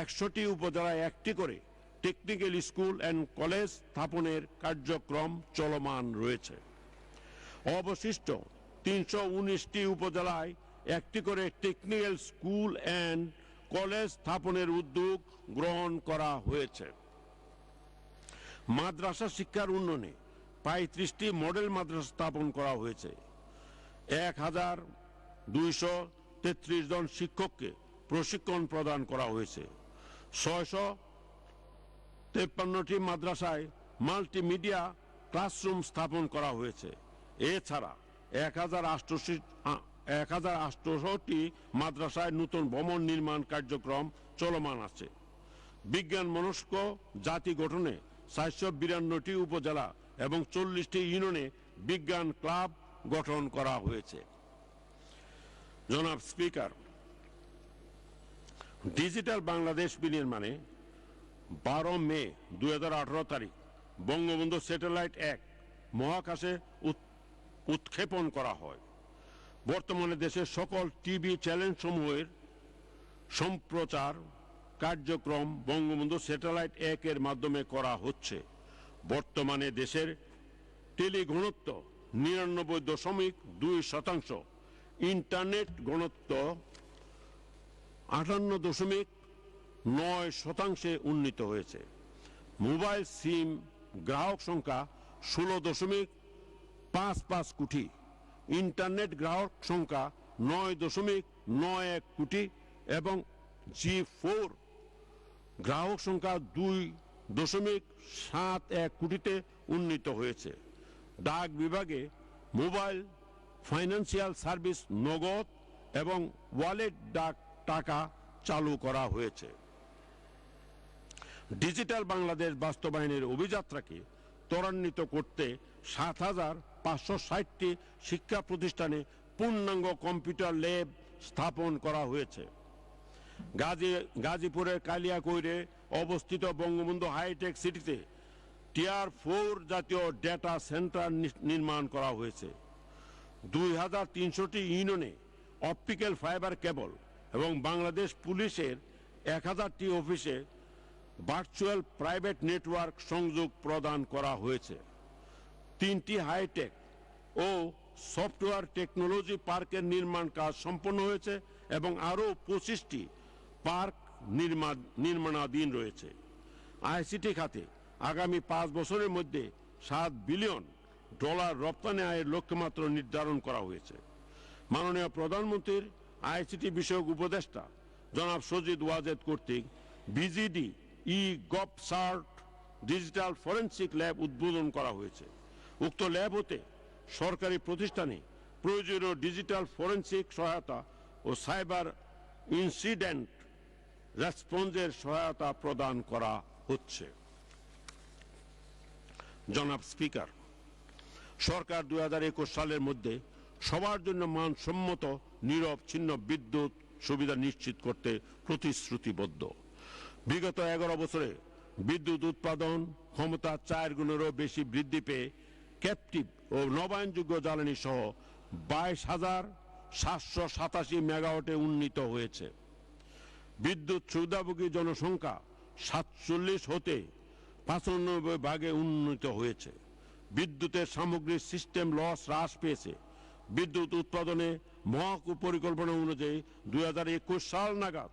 100টি উপজেলায় 1টি করে টেকনিক্যাল স্কুল অ্যান্ড কলেজ স্থাপনের কার্যক্রম চলমান রয়েছে। অবশিষ্ট 319টি উপজেলায় 1টি করে টেকনিক্যাল স্কুল অ্যান্ড কলেজ স্থাপনের উদ্যোগ গ্রহণ করা হয়েছে। মাদ্রাসা শিক্ষার উন্নয়নে 35টি মডেল মাদ্রাসা স্থাপন করা হয়েছে। 1,233 জন শিক্ষককে প্রশিক্ষণ প্রদান করা হয়েছে। 653টি মাদ্রাসায় মাল্টিমিডিয়া ক্লাসরুম স্থাপন করা হয়েছে। এছাড়া 1,800টি মাদ্রাসায় নতুন ভবন নির্মাণ কার্যক্রম চলমান আছে। বিজ্ঞান মনস্ক জাতি গঠনে 452টি উপজেলা এবং 40টি ইউনিয়নে বিজ্ঞান ক্লাব গঠন করা হয়েছে। জনাব স্পিকার, ডিজিটাল বাংলাদেশ বিনির্মাণে 12 মে 2018 তারিখ বঙ্গবন্ধু স্যাটেলাইট 1 মহাকাশে উৎক্ষেপণ করা হয়। বর্তমানে দেশের সকল টিভি চ্যানেল সমূহের সম্প্রচার কার্যক্রম বঙ্গবন্ধু স্যাটেলাইট 1 এর মাধ্যমে করা হচ্ছে। বর্তমানে দেশের টেলি ঘনত্ব 99.2%, ইন্টারনেট ঘনত্ব 58.9% উন্নীত হয়েছে। মোবাইল সিম গ্রাহক সংখ্যা 16.55 কোটি, ইন্টারনেট গ্রাহক সংখ্যা 9.91 কোটি এবং G4 গ্রাহক সংখ্যা 2.71 কোটিতে উন্নীত হয়েছে। ডাক বিভাগে মোবাইল ফাইন্যান্সিয়াল সার্ভিস নগদ এবং ওয়ালেট ডাক টাকা চালু করা হয়েছে। ডিজিটাল বাংলাদেশ বাস্তবায়নের অভিযাত্রাকে ত্বরান্বিত করতে 7,560টি শিক্ষা প্রতিষ্ঠানে পূর্ণাঙ্গ কম্পিউটার ল্যাব স্থাপন করা হয়েছে। গাজীপুরের কালিয়াকৈরে অবস্থিত বঙ্গবন্ধু হাইটেক সিটিতে টিয়ার 4 জাতীয় ডেটা সেন্টার নির্মাণ করা হয়েছে। 2,300টি ইউনিয়নে অপটিক্যাল ফাইবার কেবল এবং বাংলাদেশ পুলিশের 1,000টি অফিসে ভার্চুয়াল প্রাইভেট নেটওয়ার্ক সংযোগ প্রদান করা হয়েছে। 3টি হাইটেক ও সফটওয়্যার টেকনোলজি পার্কের নির্মাণ কাজ সম্পন্ন হয়েছে এবং আরও 25টি পার্ক নির্মাণাধীন রয়েছে। আইসিটি খাতে আগামী 5 বছরের মধ্যে $7 বিলিয়ন রপ্তানি আয়ের লক্ষ্যমাত্রা নির্ধারণ করা হয়েছে। মাননীয় প্রধানমন্ত্রীর আইসিটি বিষয়ক উপদেষ্টা জনাব সজিদ ওয়াজেদ কর্তৃক বিজিডি ই-গভসার্ট ডিজিটাল ফরেনসিক ল্যাব উদ্বোধন করা হয়েছে। উক্ত ল্যাব হতে সরকারি প্রতিষ্ঠানে প্রয়োজনীয় ডিজিটাল ফরেনসিক সহায়তা ও সাইবার ইনসিডেন্ট রেসপন্সের সহায়তা প্রদান করা হচ্ছে। জনাব স্পিকার, সরকার 2021 সালের মধ্যে সবার জন্য মানসম্মত নিরবচ্ছিন্ন বিদ্যুৎ সুবিধা নিশ্চিত করতে প্রতিশ্রুতিবদ্ধ। বিগত 11 বছরে বিদ্যুৎ উৎপাদন ক্ষমতা 4 গুণেরও বেশি বৃদ্ধি পেয়ে ক্যাপটিভ ও নবায়নযোগ্য জ্বালানি সহ 22,787 মেগাওয়াটে উন্নীত হয়েছে। বিদ্যুৎ সুবিধাভোগী জনসংখ্যা 47 হতে 95 ভাগে উন্নীত হয়েছে। বিদ্যুতের সামগ্রিক সিস্টেম লস হ্রাস পেয়েছে। বিদ্যুৎ উৎপাদনে মহাকূপ পরিকল্পনা অনুযায়ী 2021 সাল নাগাদ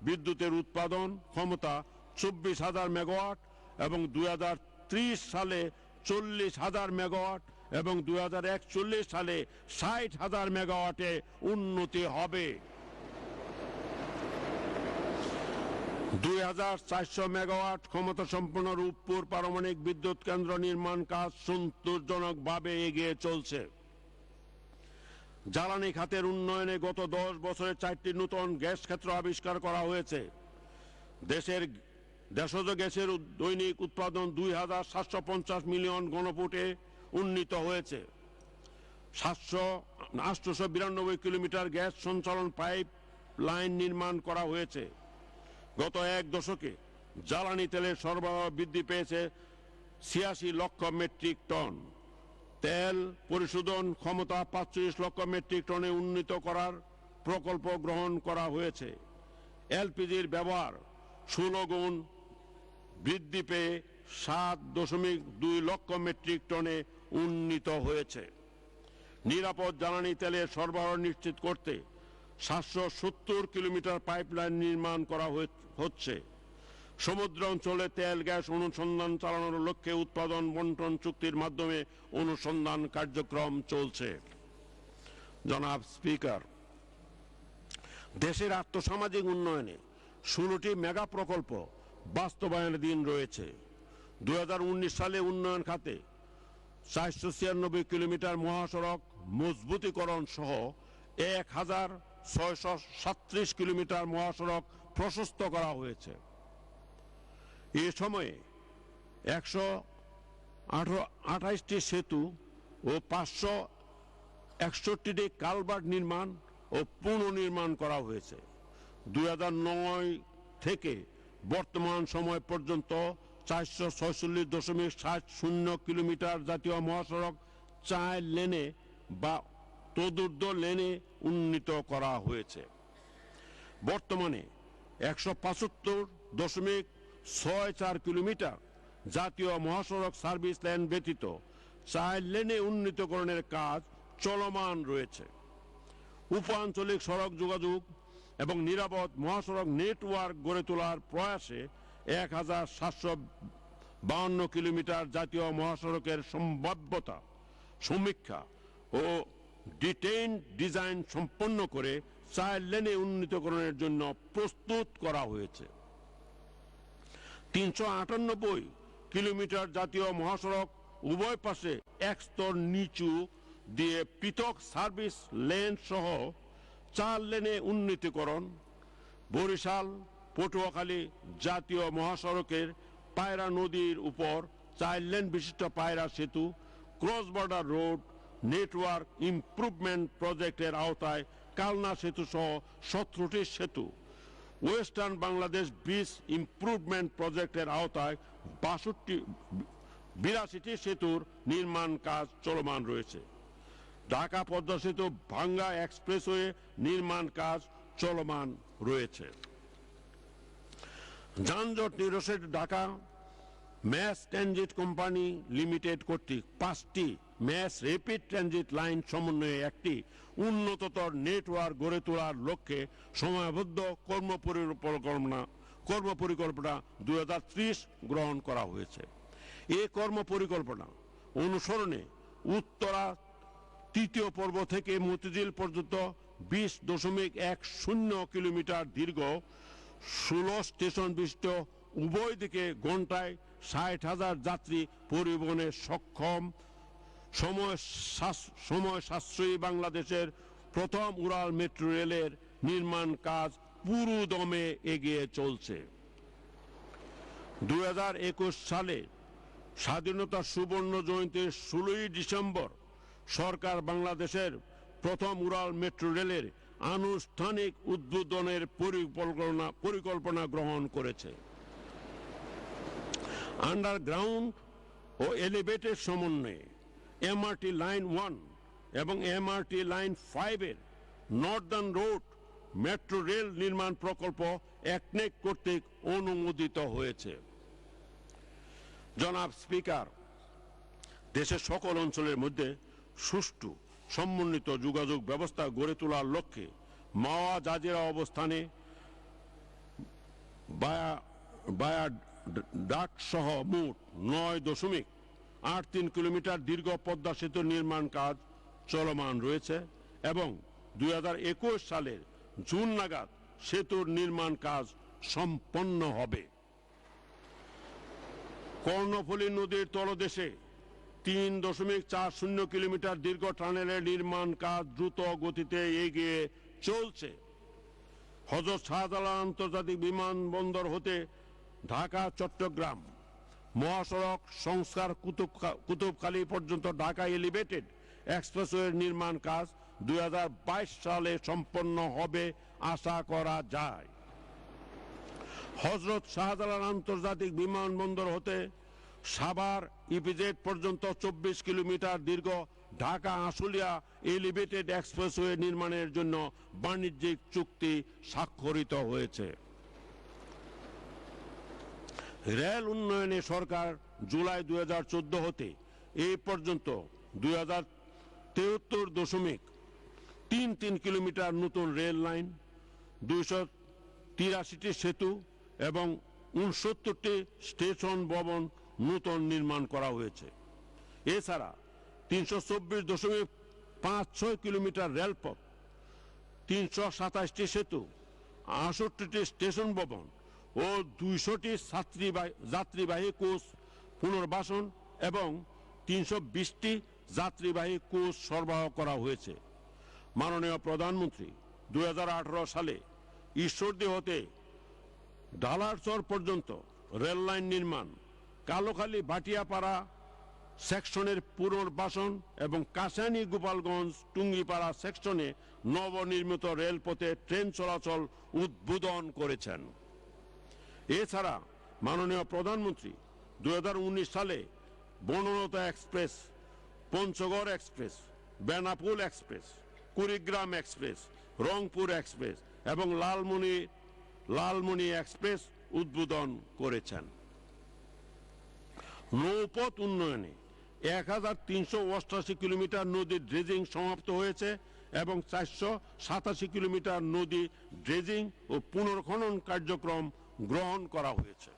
বিদ্যুতের উৎপাদন ক্ষমতা 24,000 মেগাওয়াট এবং 2030 সালে 40,000 মেগাওয়াট এবং 2041 সালে 60,000 মেগাওয়াটে উন্নতি হবে। 2,400 মেগাওয়াট ক্ষমতা সম্পন্ন রূপপুর পারমাণবিক বিদ্যুৎ কেন্দ্র নির্মাণ কাজ সন্তোষজনকভাবে এগিয়ে চলছে। জ্বালানি খাতের উন্নয়নে গত 10 বছরে 4টি নতুন গ্যাস ক্ষেত্র আবিষ্কার করা হয়েছে। দেশজ গ্যাসের দৈনিক উৎপাদন 2,750 মিলিয়ন ঘনফুটে উন্নীত হয়েছে। 892 কিলোমিটার গ্যাস সঞ্চালন পাইপ লাইন নির্মাণ করা হয়েছে। গত এক দশকে জ্বালানি তেলের সরবরাহ বৃদ্ধি পেয়েছে 86 লক্ষ মেট্রিক টন। তেল পরিশোধন ক্ষমতা 45 লক্ষ মেট্রিক টনে উন্নীত করার প্রকল্প গ্রহণ করা হয়েছে। এলপিজির ব্যবহার 16 গুণ বৃদ্ধি পেয়ে 7.2 লক্ষ মেট্রিক টনে উন্নীত হয়েছে। নিরাপদ জ্বালানি তেলের সরবরাহ নিশ্চিত করতে 770 কিলোমিটার পাইপলাইন নির্মাণ করা হচ্ছে। সমুদ্র অঞ্চলে তেল গ্যাস অনুসন্ধান চালানোর লক্ষ্যে উৎপাদন বন্টন চুক্তির মাধ্যমে অনুসন্ধান কার্যক্রম চলছে। জনাব স্পিকার, দেশের আর্থসামাজিক উন্নয়নে 16টি মেগা প্রকল্প বাস্তবায়নাধীন রয়েছে। 2019 সালে উন্নয়ন খাতে 496 কিলোমিটার মহাসড়ক মজবুতীকরণ সহ 1,637 কিলোমিটার মহাসড়ক প্রশস্ত করা হয়েছে। এ সময়ে 128টি সেতু ও 561টি কালভার্ট নির্মাণ ও পুনর্নির্মাণ করা হয়েছে। 2009 থেকে বর্তমান সময় পর্যন্ত 446.70 কিলোমিটার জাতীয় মহাসড়ক 4 লেনে বা তদূর্ধ্ব লেনে উন্নীত করা হয়েছে। বর্তমানে 175.64 কিলোমিটার জাতীয় মহাসড়ক সার্ভিস লেন ব্যতীত 4 লেনে উন্নীতকরণের কাজ চলমান রয়েছে। উপাঞ্চলিক সড়ক যোগাযোগ এবং নিরাপদ মহাসড়ক নেটওয়ার্ক গড়ে তোলার প্রয়াসে 1,752 কিলোমিটার জাতীয় মহাসড়কের সম্ভাব্যতা সমীক্ষা ও ডিটেইলড ডিজাইন সম্পন্ন করে 4 লেনে উন্নীতকরণের জন্য প্রস্তুত করা হয়েছে। 398 কিলোমিটার জাতীয় মহাসড়ক উভয় পাশে এক স্তর নিচু দিয়ে পৃথক সার্ভিস লেন সহ 4 লেনে উন্নীতকরণ। বরিশাল পটুয়াখালী জাতীয় মহাসড়কের পায়রা নদীর উপর 4 লেন বিশিষ্ট পায়রা সেতু cross border road network improvement প্রজেক্টের আওতায় কালনা সেতু সহ 17টি সেতু। ওয়েস্টার্ন বাংলাদেশ ব্রিজ ইমপ্রুভমেন্ট প্রজেক্টের আওতায় 82টি সেতুর নির্মাণ কাজ চলমান রয়েছে। ঢাকা পদ্মা সেতু ভাঙ্গা এক্সপ্রেসওয়ে নির্মাণ কাজ চলমান রয়েছে। যানজট নিরসনে Dhaka mass transit company limited কর্তৃক 5টি ম্যাস র্যাপিড ট্রানজিট লাইন সমন্বয়ে একটি উন্নততর নেটওয়ার্ক গড়ে তোলার লক্ষ্যে সময়বদ্ধ কর্মপরিকল্পনা 2030 গ্রহণ করা হয়েছে। এই কর্মপরিকল্পনা অনুসরণে উত্তরা 3য় পর্ব থেকে মতিঝিল পর্যন্ত 20.10 কিলোমিটার দীর্ঘ 16 স্টেশন বিশিষ্ট উভয় দিকে ঘন্টায় 60,000 যাত্রী পরিবহনে সক্ষম সময় সাশ্রয়ী বাংলাদেশের প্রথম উড়াল মেট্রো রেলের নির্মাণ কাজ পুরোদমে এগিয়ে চলছে। 2021 সালে স্বাধীনতা সুবর্ণ জয়ন্তীর 16 ডিসেম্বর সরকার বাংলাদেশের প্রথম উড়াল মেট্রো রেলের আনুষ্ঠানিক উদ্বোধনের পরিকল্পনা গ্রহণ করেছে। আন্ডারগ্রাউন্ড ও এলিভেটেড সমন্বয়ে এমআরটি লাইন 1 এবং এমআরটি লাইন 5 এর নর্দার্ন রোড মেট্রো রেল নির্মাণ প্রকল্প একনেক কর্তৃক অনুমোদিত হয়েছে। জনাব স্পিকার, দেশের সকল অঞ্চলের মধ্যে সুষ্ঠু ও সমন্বিত যোগাযোগ ব্যবস্থা গড়ে তোলার লক্ষ্যে মাওয়া জাজিরা অবস্থানে ডাক সহ মোট 9.83 কিলোমিটার দীর্ঘ পদ্মা সেতু নির্মাণ কাজ চলমান রয়েছে এবং 2021 সালের জুন নাগাদ সেতুর নির্মাণ কাজ সম্পন্ন হবে। কর্ণফুলী নদীর তলদেশে 3.40 কিলোমিটার দীর্ঘ টানেলের নির্মাণ কাজ দ্রুত গতিতে এগিয়ে চলছে। হযরত শাহজালাল আন্তর্জাতিক বিমানবন্দর হতে ঢাকা চট্টগ্রাম মহাসড়ক সংস্কার কুতুবখালী পর্যন্ত ঢাকা এলিভেটেড এক্সপ্রেসওয়ের নির্মাণ কাজ 2022 সালে সম্পন্ন হবে আশা করা যায়। হযরত শাহজালাল আন্তর্জাতিক বিমানবন্দর হতে সাভার ইপিজেড পর্যন্ত 24 কিলোমিটার দীর্ঘ ঢাকা আশুলিয়া এলিভেটেড এক্সপ্রেসওয়ে নির্মাণের জন্য বাণিজ্যিক চুক্তি স্বাক্ষরিত হয়েছে। রেল উন্নয়নে সরকার জুলাই 2014 হতে এই পর্যন্ত 2073.33 কিলোমিটার নতুন রেল লাইন, 283টি সেতু এবং 69টি স্টেশন ভবন নতুন নির্মাণ করা হয়েছে। এছাড়া 324.56 কিলোমিটার রেলপথ, 327টি সেতু, 68টি স্টেশন ভবন ও 200টি যাত্রীবাহী কোচ পুনর্বাসন এবং 320টি যাত্রীবাহী কোচ সরবরাহ করা হয়েছে। মাননীয় প্রধানমন্ত্রী 2018 সালে ঈশ্বরদী হতে ডালারচর পর্যন্ত রেল লাইন নির্মাণ, কালোখালী ভাটিয়াপাড়া সেকশনের পুনর্বাসন এবং কাশানী গোপালগঞ্জ টুঙ্গিপাড়া সেকশনে নবনির্মিত রেলপথে ট্রেন চলাচল উদ্বোধন করেছেন। এছাড়া মাননীয় প্রধানমন্ত্রী 2019 সালে Banalata express, Panchagarh express, Benapole express, Kurigram express, Rangpur express এবং লালমনি এক্সপ্রেস উদ্বোধন করেছেন। নৌপথ উন্নয়নে 1388 কিলোমিটার নদী ড্রেজিং সমাপ্ত হয়েছে এবং 487 কিলোমিটার নদী ড্রেজিং ও পুনর্খনন কার্যক্রম গ্রহণ করা হয়েছে।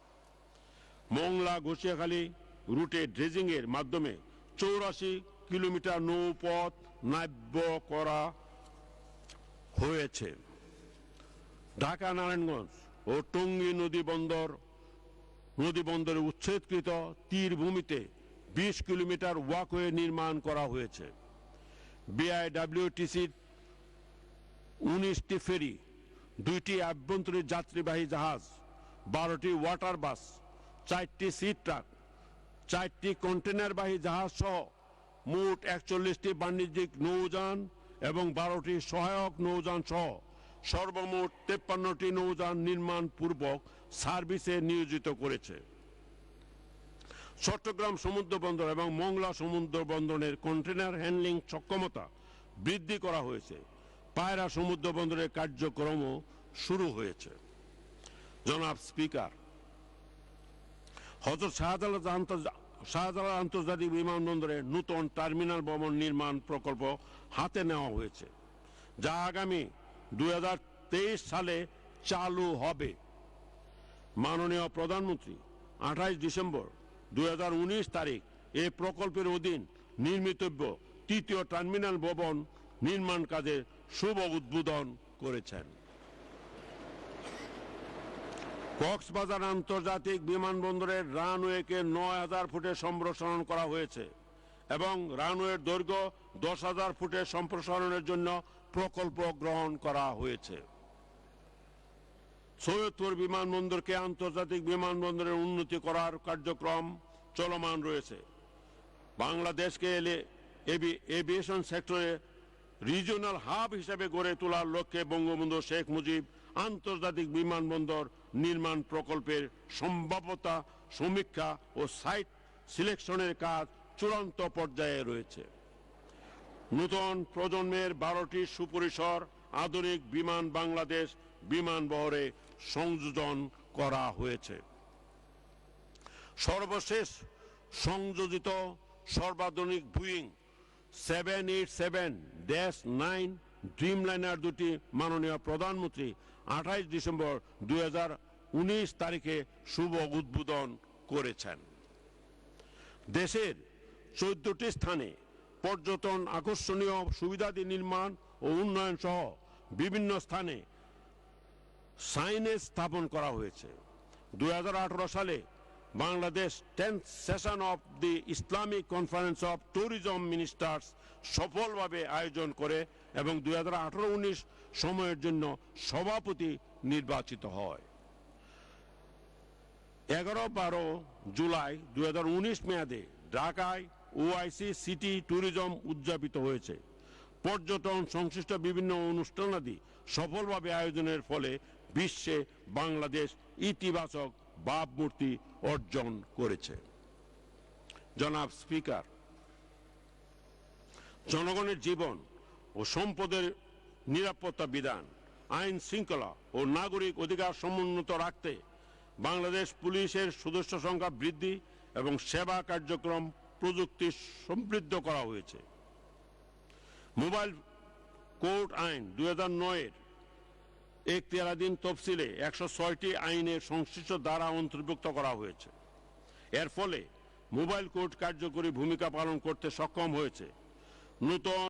মংলা ঘোষিয়াখালী রুটে ড্রেজিং এর মাধ্যমে 84 কিলোমিটার নৌপথ নাব্য করা হয়েছে। ঢাকা নারায়ণগঞ্জ ও টঙ্গী নদী বন্দরে উচ্ছেদকৃত তীরভূমিতে 20 কিলোমিটার ওয়াকওয়ে নির্মাণ করা হয়েছে। বিআইডব্লিউটিসির 19টি ফেরি, 2টি আভ্যন্তরীণ যাত্রীবাহী জাহাজ, 12টি ওয়াটার বাস, 4টি সি ট্রাক, 4টি কন্টেনারবাহী জাহাজ সহ মোট 41টি বাণিজ্যিক নৌযান এবং 12টি সহায়ক নৌযান সহ সর্বমোট 53টি নৌযান নির্মাণ পূর্বক সার্ভিসে নিয়োজিত করেছে। চট্টগ্রাম সমুদ্র বন্দর এবং মংলা সমুদ্র বন্দরের কন্টেনার হ্যান্ডলিং সক্ষমতা বৃদ্ধি করা হয়েছে। পায়রা সমুদ্র বন্দরের কার্যক্রমও শুরু হয়েছে। জনাব স্পিকার, হযরত শাহজালাল আন্তর্জাতিক বিমানবন্দরে নতুন টার্মিনাল ভবন নির্মাণ প্রকল্প হাতে নেওয়া হয়েছে, যা আগামী 2023 সালে চালু হবে। মাননীয় প্রধানমন্ত্রী 28 ডিসেম্বর 2019 তারিখ এই প্রকল্পের অধীন নির্মিতব্য 3য় টার্মিনাল ভবন নির্মাণ কাজের শুভ উদ্বোধন করেছেন। কক্সবাজার আন্তর্জাতিক বিমানবন্দরের রানওয়েকে 9000 ফুটে সম্প্রসারণ করা হয়েছে এবং রানওয়ের দৈর্ঘ্য 10,000 ফুটে সম্প্রসারণের জন্য প্রকল্প গ্রহণ করা হয়েছে। সৈয়দপুর বিমানবন্দরকে আন্তর্জাতিক বিমানবন্দরের উন্নতি করার কার্যক্রম চলমান রয়েছে। বাংলাদেশকে এভিয়েশন সেক্টরে রিজিওনাল হাব হিসেবে গড়ে তোলার লক্ষ্যে বঙ্গবন্ধু শেখ মুজিব আন্তর্জাতিক বিমানবন্দর নির্মাণ প্রকল্পের সম্ভাব্যতা সমীক্ষা ও সাইট সিলেকশনের কাজ চূড়ান্ত পর্যায়ে রয়েছে। নতুন প্রজন্মের 12টি সুপরিসর আধুনিক বিমান বাংলাদেশ বিমানবন্দরে সংযোজন করা হয়েছে। সর্বশেষ সংযোজিত সর্বাধুনিক বোয়িং 787-9 ড্রিমলাইনার দুটি মাননীয় প্রধানমন্ত্রী 28 ডিসেম্বর 2019 তারিখে শুভ উদ্বোধন করেছেন। দেশের 14টি স্থানে পর্যটন আকর্ষণীয় সুবিধাদি নির্মাণ ও উন্নয়ন সহ বিভিন্ন স্থানে সাইনেজ স্থাপন করা হয়েছে। 2018 সালে Bangladesh 10th session of the Islamic conference of tourism ministers সফলভাবে আয়োজন করে এবং 2018-19 সময়ের জন্য সভাপতি নির্বাচিত হয়। 11-12 জুলাই 2019 মেয়াদে ঢাকায় ওআইসি সিটি ট্যুরিজম উদযাপিত হয়েছে। পর্যটন সংশ্লিষ্ট বিভিন্ন অনুষ্ঠানাদি সফলভাবে আয়োজনের ফলে বিশ্বে বাংলাদেশ ইতিবাচক ভাবমূর্তি অর্জন করেছে। জনাব স্পিকার, জনগণের জীবন ও সম্পদের নিরাপত্তা বিধান, আইন শৃঙ্খলা ও নাগরিক অধিকার সমুন্নত রাখতে বাংলাদেশ পুলিশের সদস্য সংখ্যা বৃদ্ধি এবং সেবা কার্যক্রম প্রযুক্তি সমৃদ্ধ করা হয়েছে। মোবাইল কোর্ট আইন 2009-এর এখতিয়ারাধীন তফসিলে 106টি আইনের সংশ্লিষ্ট ধারা অন্তর্ভুক্ত করা হয়েছে। এর ফলে মোবাইল কোর্ট কার্যকরী ভূমিকা পালন করতে সক্ষম হয়েছে। নতুন